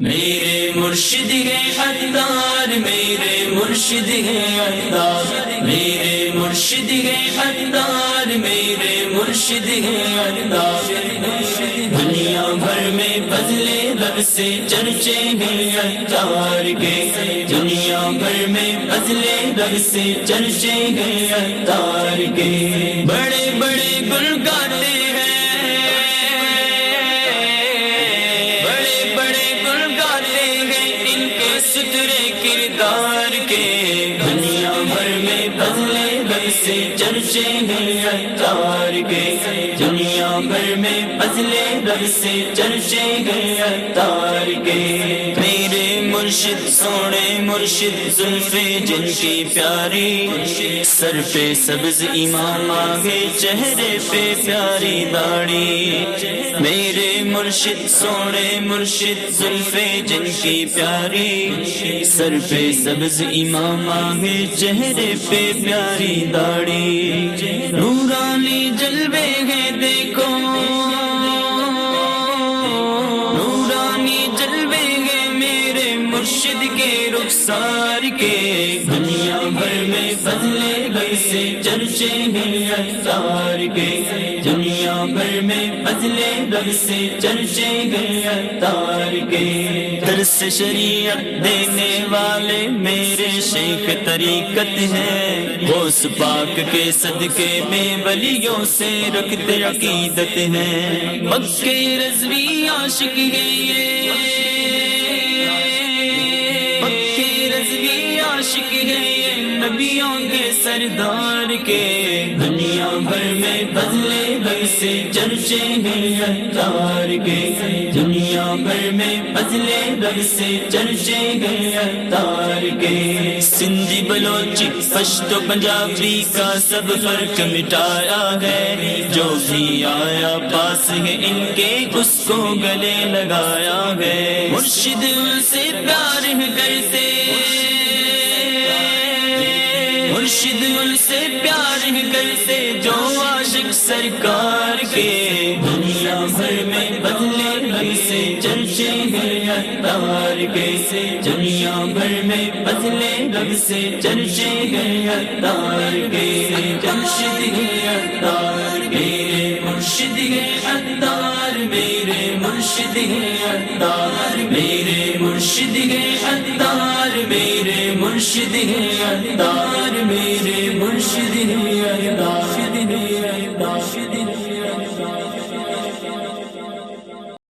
میرے مرشد ہے حقدار، میرے مرشد ہے حقدار، میرے مرشد ہے حقدار، میرے مرشد ہے حقدار۔ دنیا بھر میں فضلِ رب سے چرچے ہیں حقدار کے، دنیا بھر میں فضلِ رب سے چرچے ہیں حقدار کے۔ بڑے بڑے گل گاتے ہیں، سترے کردار کے، دنیا بھر میں فضلِ رب سے چرچے ہیں حقدار کے، دنیا بھر میں فضلِ رب سے چرچے ہیں حقدار کے۔ میرے مرشد سونے مرشد زلف جن کی پیاری، سر پہ سبز امام آگے چہرے پہ پیاری داڑھی۔ میرے مرشد سونے مرشد زلف جن کی پیاری، سر پہ سبز امام آگے چہرے پہ پیاری داڑھی۔ نورانی جلوے ہیں دیکھو، نورانی جلوے ہیں میرے مرشد کے رخسار کے، دنیا بھر میں فضلِ رب سے چرچے ہیں حقدار کے، دنیا بھر میں فضلِ رب سے چرچے ہیں حقدار کے۔ درس شریعت دینے والے میرے شیخ طریقت ہیں، غوث پاک کے صدقے میں ولیوں سے رکھتے عقیدت ہیں۔ مکے رضوی عاشق ہیں یہ، مکے رضوی عاشق ہیں یہ نبیوں کے سردار کے، دنیا بھر میں فضلِ رب سے چرچے ہیں حقدار کے، دنیا بھر میں فضلِ رب سے چرچے ہیں حقدار کے۔ سندھی بلوچی پشتو پنجابی کا سب فرق مٹایا ہے، جو بھی آیا پاس ہے ان کے اس کو گلے لگایا ہے۔ مرشد ان سے پیار کرتے، مرشد ان سے پیار کرتے جو عاشق سرکار کے، دنیا بھر میں فضلِ رب سے چرچے ہیں حقدار کے، دنیا بھر میں فضلِ رب سے چرچے ہیں حقدار کے۔ مرشد ہے حقدار، میرے مرشد ہے حقدار، میرے مرشد ہے حقدار، میرے مرشد ہے حقدار، میرے مرشد ہے حقدار، میرے مرشد ہے حقدار۔